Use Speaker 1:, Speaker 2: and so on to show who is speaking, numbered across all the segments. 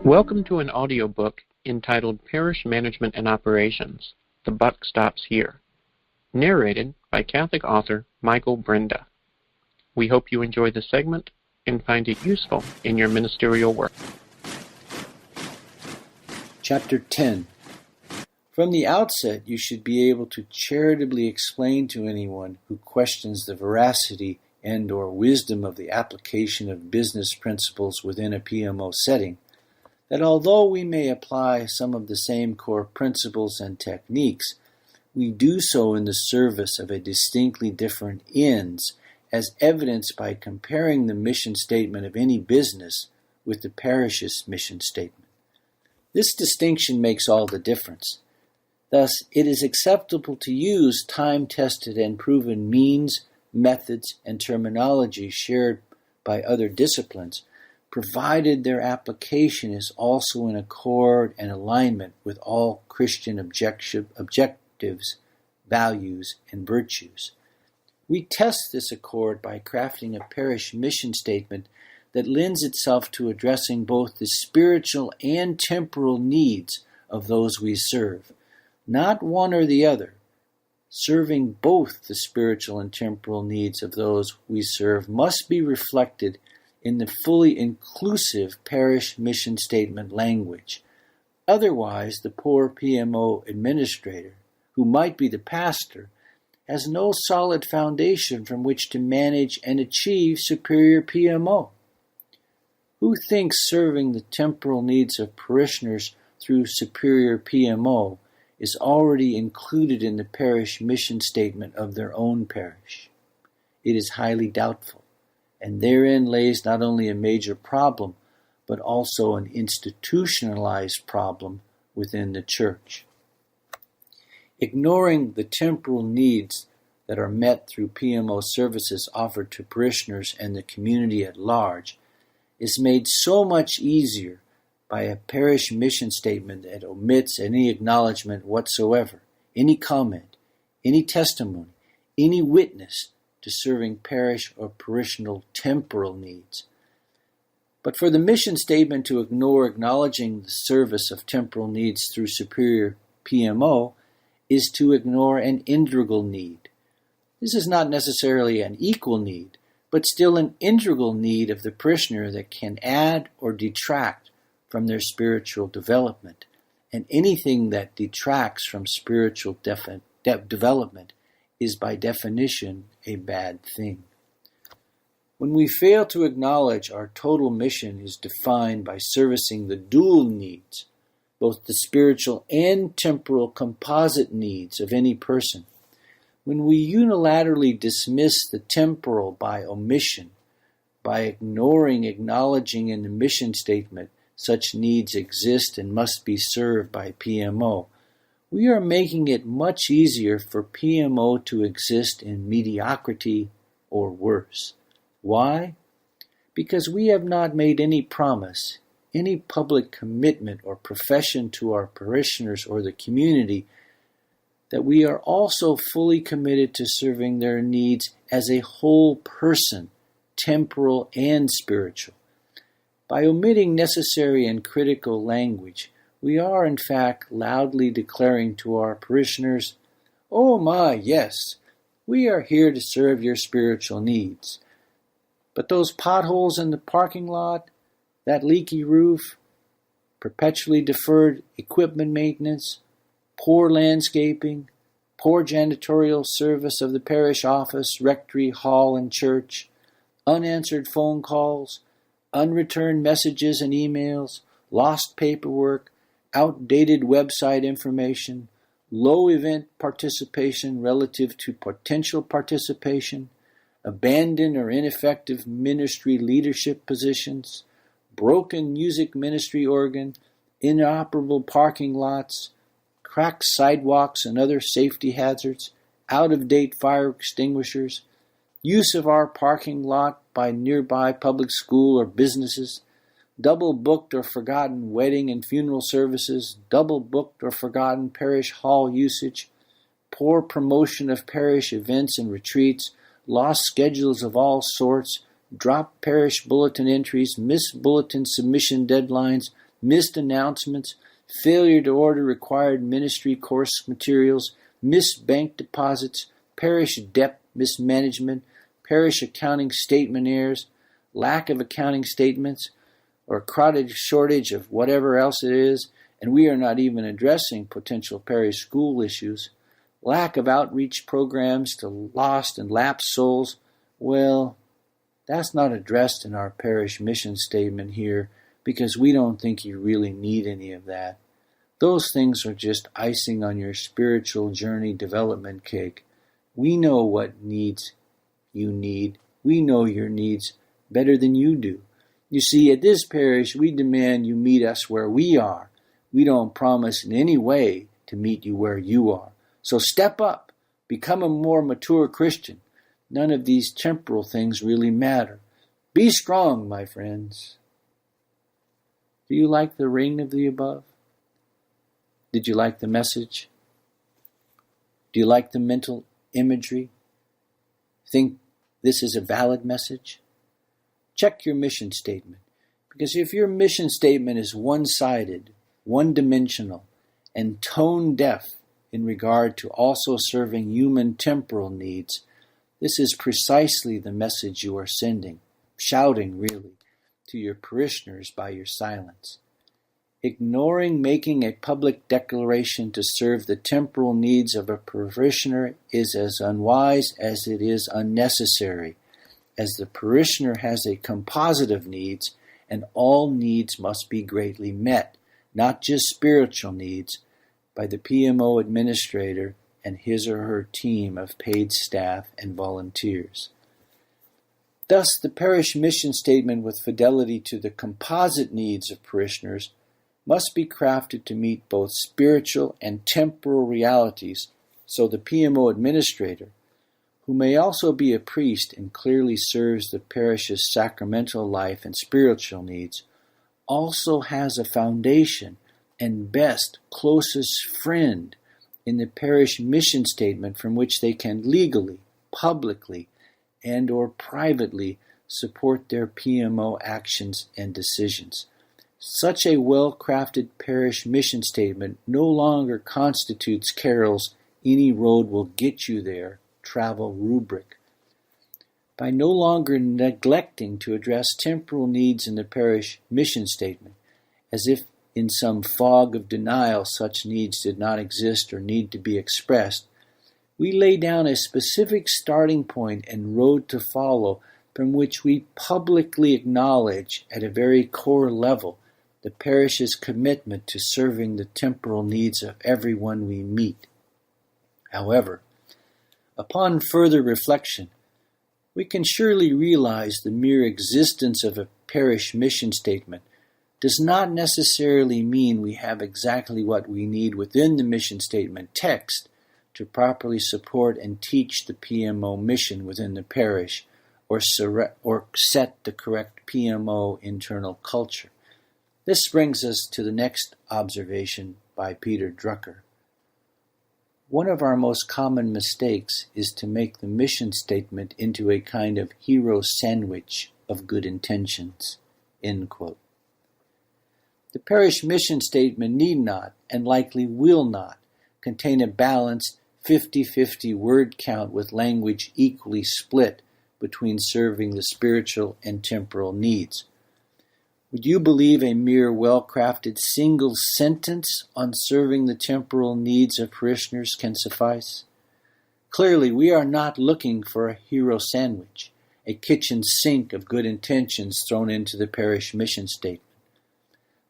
Speaker 1: Welcome to an audiobook entitled Parish Management and Operations, The Buck Stops Here, narrated by Catholic author Michael Brinda. We hope you enjoy the segment and find it useful in your ministerial work.
Speaker 2: Chapter 10. From the outset, you should be able to charitably explain to anyone who questions the veracity and/or wisdom of the application of business principles within a PMO setting that although we may apply some of the same core principles and techniques, we do so in the service of a distinctly different ends, as evidenced by comparing the mission statement of any business with the parish's mission statement. This distinction makes all the difference. Thus, it is acceptable to use time-tested and proven means, methods, and terminology shared by other disciplines, provided their application is also in accord and alignment with all Christian objectives, values, and virtues. We test this accord by crafting a parish mission statement that lends itself to addressing both the spiritual and temporal needs of those we serve, not one or the other. Serving both the spiritual and temporal needs of those we serve must be reflected in the fully inclusive parish mission statement language. Otherwise, the poor PMO administrator, who might be the pastor, has no solid foundation from which to manage and achieve superior PMO. Who thinks serving the temporal needs of parishioners through superior PMO is already included in the parish mission statement of their own parish? It is highly doubtful. And therein lays not only a major problem, but also an institutionalized problem within the church. Ignoring the temporal needs that are met through PMO services offered to parishioners and the community at large is made so much easier by a parish mission statement that omits any acknowledgement whatsoever, any comment, any testimony, any witness to serving parish or parishional temporal needs. But for the mission statement to ignore acknowledging the service of temporal needs through superior PMO is to ignore an integral need. This is not necessarily an equal need, but still an integral need of the parishioner that can add or detract from their spiritual development, and anything that detracts from spiritual development is by definition a bad thing. When we fail to acknowledge our total mission is defined by servicing the dual needs, both the spiritual and temporal composite needs of any person, when we unilaterally dismiss the temporal by omission, by ignoring acknowledging in the mission statement such needs exist and must be served by PMO, we are making it much easier for PMO to exist in mediocrity or worse. Why? Because we have not made any promise, any public commitment or profession to our parishioners or the community that we are also fully committed to serving their needs as a whole person, temporal and spiritual. By omitting necessary and critical language, we are, in fact, loudly declaring to our parishioners, "Oh my, yes, we are here to serve your spiritual needs. But those potholes in the parking lot, that leaky roof, perpetually deferred equipment maintenance, poor landscaping, poor janitorial service of the parish office, rectory, hall, and church, unanswered phone calls, unreturned messages and emails, lost paperwork, outdated website information, low event participation relative to potential participation, abandoned or ineffective ministry leadership positions, broken music ministry organ, inoperable parking lots, cracked sidewalks and other safety hazards, out-of-date fire extinguishers, use of our parking lot by nearby public school or businesses, double-booked or forgotten wedding and funeral services, double-booked or forgotten parish hall usage, poor promotion of parish events and retreats, lost schedules of all sorts, dropped parish bulletin entries, missed bulletin submission deadlines, missed announcements, failure to order required ministry course materials, missed bank deposits, parish debt mismanagement, parish accounting statement errors, lack of accounting statements, or crowded shortage of whatever else it is, and we are not even addressing potential parish school issues, lack of outreach programs to lost and lapsed souls. Well, that's not addressed in our parish mission statement here because we don't think you really need any of that. Those things are just icing on your spiritual journey development cake. We know what needs you need. We know your needs better than you do. You see, at this parish, we demand you meet us where we are. We don't promise in any way to meet you where you are. So step up. Become a more mature Christian. None of these temporal things really matter. Be strong, my friends. Do you like the ring of the above? Did you like the message? Do you like the mental imagery? Think this is a valid message? Check your mission statement, because if your mission statement is one-sided, one-dimensional, and tone-deaf in regard to also serving human temporal needs, this is precisely the message you are sending, shouting really, to your parishioners by your silence. Ignoring making a public declaration to serve the temporal needs of a parishioner is as unwise as it is unnecessary, as the parishioner has a composite of needs, and all needs must be greatly met, not just spiritual needs, by the PMO administrator and his or her team of paid staff and volunteers. Thus, the parish mission statement with fidelity to the composite needs of parishioners must be crafted to meet both spiritual and temporal realities, so the PMO administrator, who may also be a priest and clearly serves the parish's sacramental life and spiritual needs, also has a foundation and best, closest friend in the parish mission statement from which they can legally, publicly, and or privately support their PMO actions and decisions. Such a well-crafted parish mission statement no longer constitutes Carroll's "any road will get you there" travel rubric. By no longer neglecting to address temporal needs in the parish mission statement, as if in some fog of denial such needs did not exist or need to be expressed, we lay down a specific starting point and road to follow from which we publicly acknowledge at a very core level the parish's commitment to serving the temporal needs of everyone we meet. However, upon further reflection, we can surely realize the mere existence of a parish mission statement does not necessarily mean we have exactly what we need within the mission statement text to properly support and teach the PMO mission within the parish or set the correct PMO internal culture. This brings us to the next observation by Peter Drucker. One of our most common mistakes is to make the mission statement into a kind of hero sandwich of good intentions. End quote. The parish mission statement need not, and likely will not, contain a balanced 50-50 word count with language equally split between serving the spiritual and temporal needs. Would you believe a mere well-crafted single sentence on serving the temporal needs of parishioners can suffice? Clearly, we are not looking for a hero sandwich, a kitchen sink of good intentions thrown into the parish mission statement.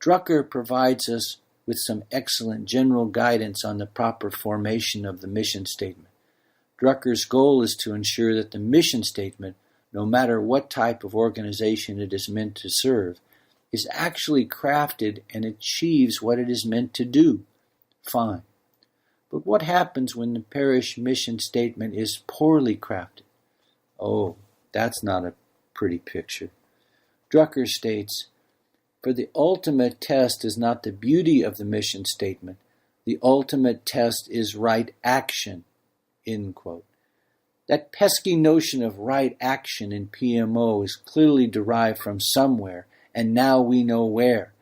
Speaker 2: Drucker provides us with some excellent general guidance on the proper formation of the mission statement. Drucker's goal is to ensure that the mission statement, no matter what type of organization it is meant to serve, is actually crafted and achieves what it is meant to do. Fine. But what happens when the parish mission statement is poorly crafted? Oh, that's not a pretty picture. Drucker states, "For the ultimate test is not the beauty of the mission statement. The ultimate test is right action." End quote. That pesky notion of right action in PMO is clearly derived from somewhere, and now we know where.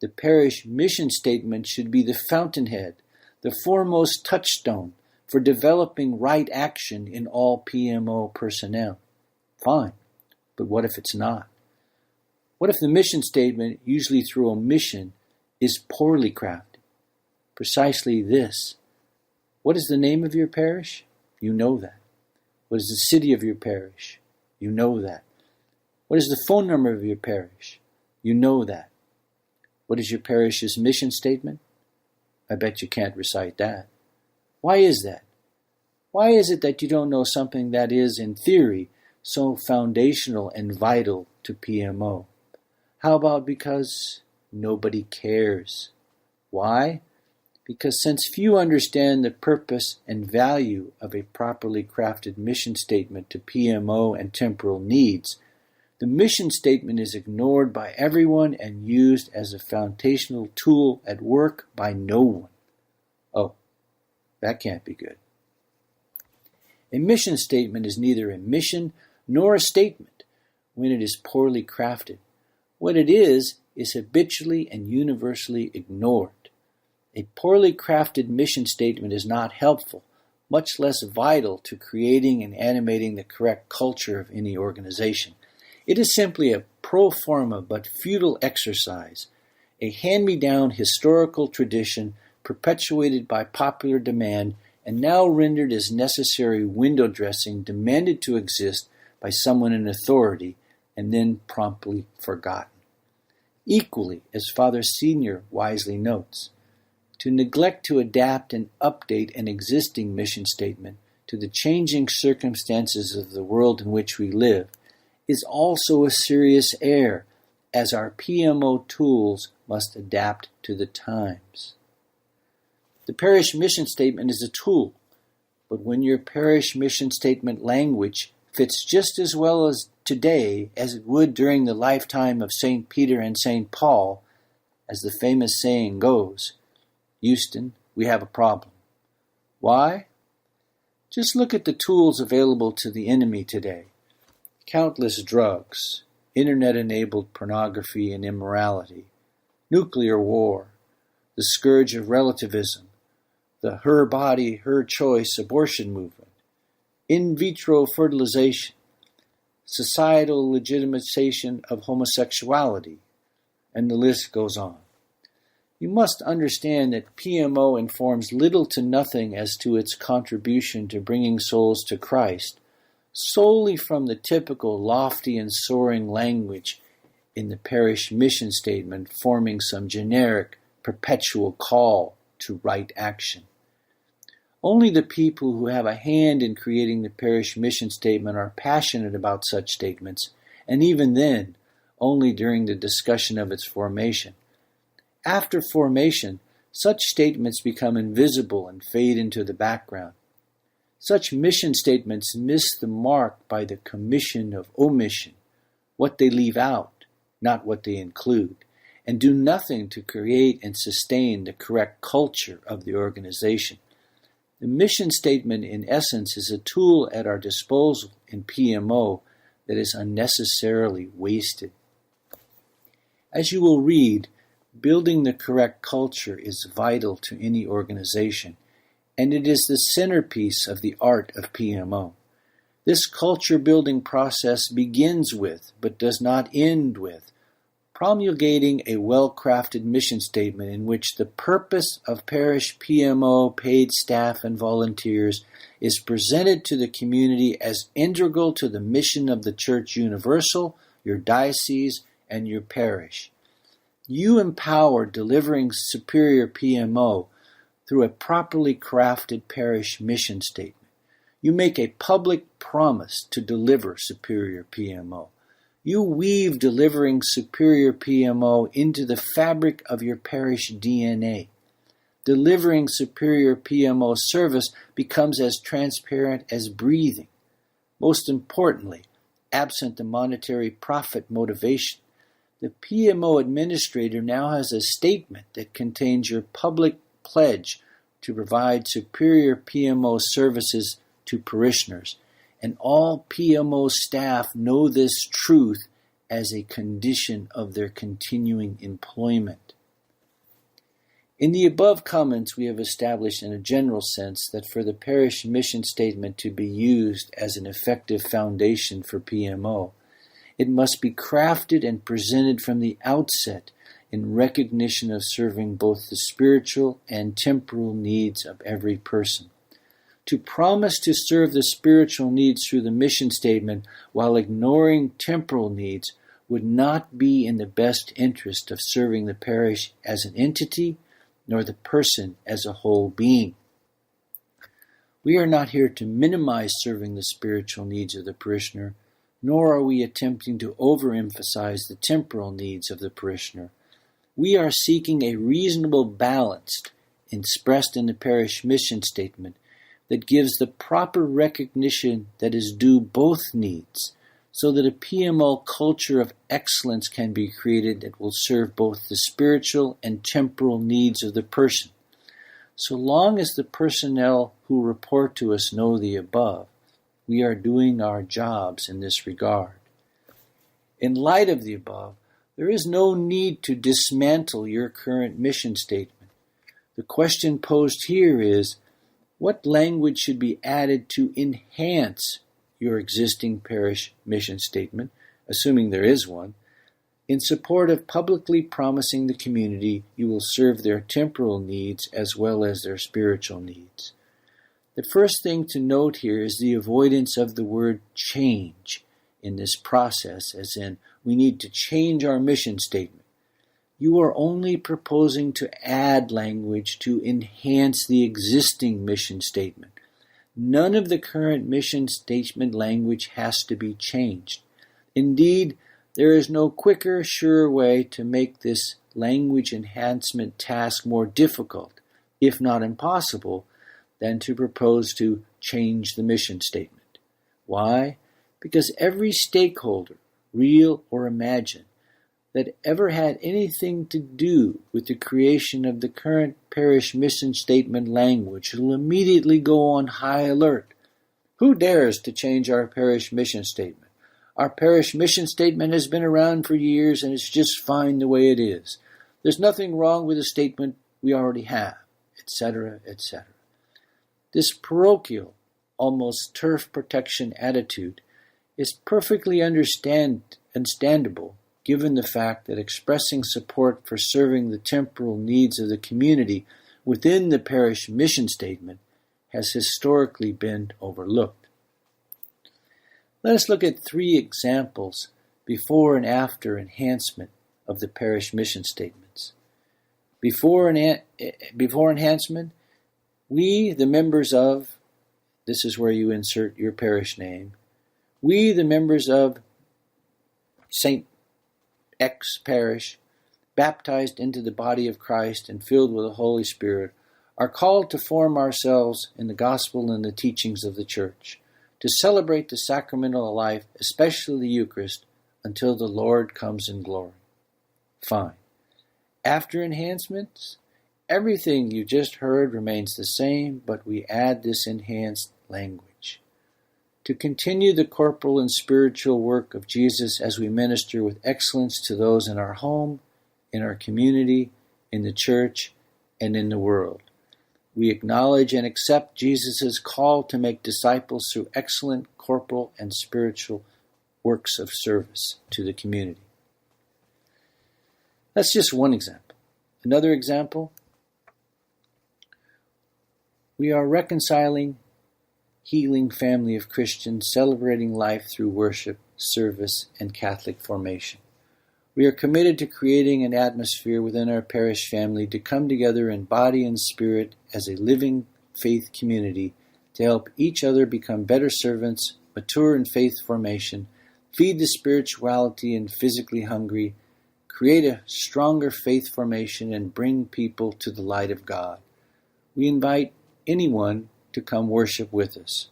Speaker 2: The parish mission statement should be the fountainhead, the foremost touchstone for developing right action in all PMO personnel. Fine, but what if it's not? What if the mission statement, usually through omission, is poorly crafted? Precisely this. What is the name of your parish? You know that. What is the city of your parish? You know that. What is the phone number of your parish? You know that. What is your parish's mission statement? I bet you can't recite that. Why is that? Why is it that you don't know something that is, in theory, so foundational and vital to PMO? How about because nobody cares? Why? Because since few understand the purpose and value of a properly crafted mission statement to PMO and temporal needs, the mission statement is ignored by everyone and used as a foundational tool at work by no one. Oh, that can't be good. A mission statement is neither a mission nor a statement when it is poorly crafted. What it is habitually and universally ignored. A poorly crafted mission statement is not helpful, much less vital to creating and animating the correct culture of any organization. It is simply a pro forma but futile exercise, a hand-me-down historical tradition perpetuated by popular demand and now rendered as necessary window dressing demanded to exist by someone in authority and then promptly forgotten. Equally, as Father Senior wisely notes, to neglect to adapt and update an existing mission statement to the changing circumstances of the world in which we live is also a serious error, as our PMO tools must adapt to the times. The parish mission statement is a tool, but when your parish mission statement language fits just as well as today as it would during the lifetime of St. Peter and St. Paul, as the famous saying goes, Houston, we have a problem. Why? Just look at the tools available to the enemy today. Countless drugs, internet-enabled pornography and immorality, nuclear war, the scourge of relativism, the her body, her choice abortion movement, in vitro fertilization, societal legitimization of homosexuality, and the list goes on. You must understand that PMO informs little to nothing as to its contribution to bringing souls to Christ, solely from the typical lofty and soaring language in the parish mission statement forming some generic, perpetual call to right action. Only the people who have a hand in creating the parish mission statement are passionate about such statements, and even then, only during the discussion of its formation. After formation, such statements become invisible and fade into the background. Such mission statements miss the mark by the commission of omission, what they leave out, not what they include, and do nothing to create and sustain the correct culture of the organization. The mission statement, in essence, is a tool at our disposal in PMO that is unnecessarily wasted. As you will read, building the correct culture is vital to any organization, and it is the centerpiece of the art of PMO. This culture-building process begins with, but does not end with, promulgating a well-crafted mission statement in which the purpose of parish PMO, paid staff, and volunteers is presented to the community as integral to the mission of the Church Universal, your diocese, and your parish. You empower delivering superior PMO through a properly crafted parish mission statement. You make a public promise to deliver superior PMO. You weave delivering superior PMO into the fabric of your parish DNA. Delivering superior PMO service becomes as transparent as breathing. Most importantly, absent the monetary profit motivation, the PMO administrator now has a statement that contains your public pledge to provide superior PMO services to parishioners, and all PMO staff know this truth as a condition of their continuing employment. In the above comments, we have established in a general sense that for the parish mission statement to be used as an effective foundation for PMO, it must be crafted and presented from the outset in recognition of serving both the spiritual and temporal needs of every person. To promise to serve the spiritual needs through the mission statement while ignoring temporal needs would not be in the best interest of serving the parish as an entity, nor the person as a whole being. We are not here to minimize serving the spiritual needs of the parishioner, nor are we attempting to overemphasize the temporal needs of the parishioner. We are seeking a reasonable balance expressed in the parish mission statement that gives the proper recognition that is due both needs, so that a PMO culture of excellence can be created that will serve both the spiritual and temporal needs of the person. So long as the personnel who report to us know the above, we are doing our jobs in this regard. In light of the above, there is no need to dismantle your current mission statement. The question posed here is, what language should be added to enhance your existing parish mission statement, assuming there is one, in support of publicly promising the community you will serve their temporal needs as well as their spiritual needs? The first thing to note here is the avoidance of the word change in this process, as in, we need to change our mission statement. You are only proposing to add language to enhance the existing mission statement. None of the current mission statement language has to be changed. Indeed, there is no quicker, sure way to make this language enhancement task more difficult, if not impossible, than to propose to change the mission statement. Why? Because every stakeholder, real or imagined, that ever had anything to do with the creation of the current parish mission statement language will immediately go on high alert. Who dares to change our parish mission statement? Our parish mission statement has been around for years and it's just fine the way it is. There's nothing wrong with the statement we already have, etc., etc. This parochial, almost turf protection attitude is perfectly understandable given the fact that expressing support for serving the temporal needs of the community within the parish mission statement has historically been overlooked. Let us look at 3 examples before and after enhancement of the parish mission statements. Before enhancement, we, the members of, this is where you insert your parish name, we, the members of St. X parish, baptized into the body of Christ and filled with the Holy Spirit, are called to form ourselves in the gospel and the teachings of the Church, to celebrate the sacramental life, especially the Eucharist, until the Lord comes in glory. Fine. After enhancements, everything you just heard remains the same, but we add this enhanced language. To continue the corporal and spiritual work of Jesus as we minister with excellence to those in our home, in our community, in the church, and in the world. We acknowledge and accept Jesus' call to make disciples through excellent corporal and spiritual works of service to the community. That's just one example. Another example, we are reconciling, healing family of Christians, celebrating life through worship, service, and Catholic formation. We are committed to creating an atmosphere within our parish family to come together in body and spirit as a living faith community to help each other become better servants, mature in faith formation, feed the spirituality and physically hungry, create a stronger faith formation, and bring people to the light of God. We invite anyone to come worship with us.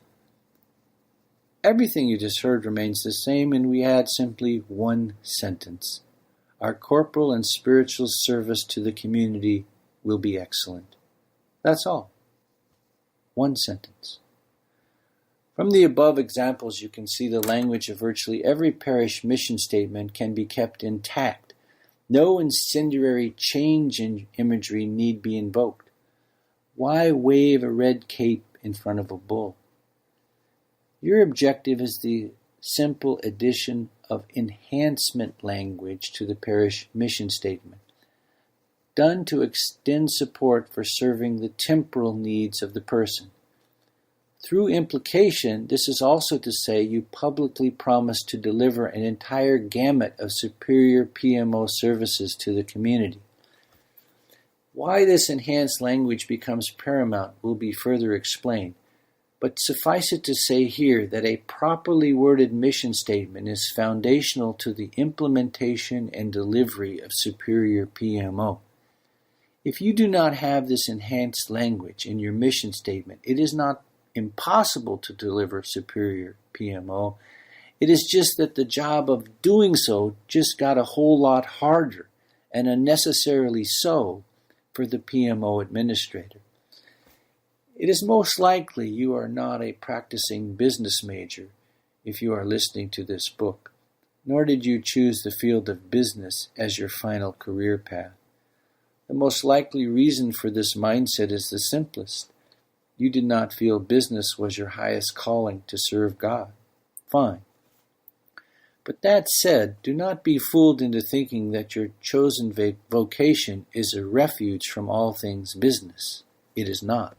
Speaker 2: Everything you just heard remains the same, and we add simply one sentence. Our corporal and spiritual service to the community will be excellent. That's all. One sentence. From the above examples, you can see the language of virtually every parish mission statement can be kept intact, No incendiary change in imagery need be invoked. Why wave a red cape in front of a bull? Your objective is the simple addition of enhancement language to the parish mission statement, done to extend support for serving the temporal needs of the person. Through implication, this is also to say you publicly promise to deliver an entire gamut of superior PMO services to the community. Why this enhanced language becomes paramount will be further explained, but suffice it to say here that a properly worded mission statement is foundational to the implementation and delivery of superior PMO. If you do not have this enhanced language in your mission statement, it is not impossible to deliver superior PMO. It is just that the job of doing so just got a whole lot harder, and unnecessarily so, for the PMO administrator. It is most likely you are not a practicing business major if you are listening to this book, nor did you choose the field of business as your final career path. The most likely reason for this mindset is the simplest. You did not feel business was your highest calling to serve God. Fine. But that said, do not be fooled into thinking that your chosen vocation is a refuge from all things business. It is not.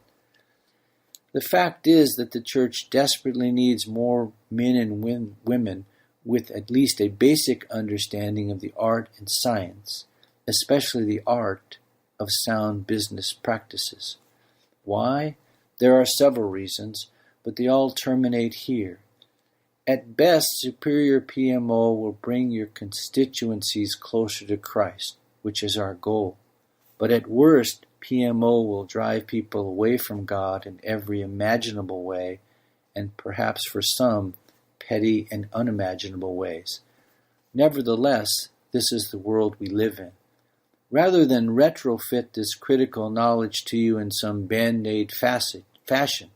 Speaker 2: The fact is that the church desperately needs more men and women with at least a basic understanding of the art and science, especially the art of sound business practices. Why? There are several reasons, but they all terminate here. At best, superior PMO will bring your constituencies closer to Christ, which is our goal. But at worst, PMO will drive people away from God in every imaginable way, and perhaps for some, petty and unimaginable ways. Nevertheless, this is the world we live in. Rather than retrofit this critical knowledge to you in some band-aid fashion,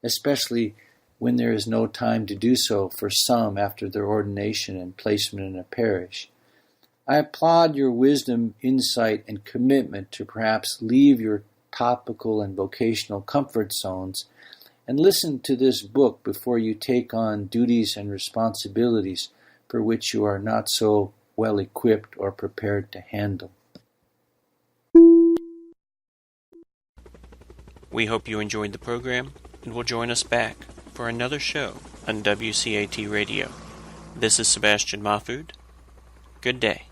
Speaker 2: especially when there is no time to do so for some after their ordination and placement in a parish, I applaud your wisdom, insight, and commitment to perhaps leave your topical and vocational comfort zones and listen to this book before you take on duties and responsibilities for which you are not so well equipped or prepared to handle.
Speaker 1: We hope you enjoyed the program and will join us back for another show on WCAT Radio. This is Sebastian Mahfood. Good day.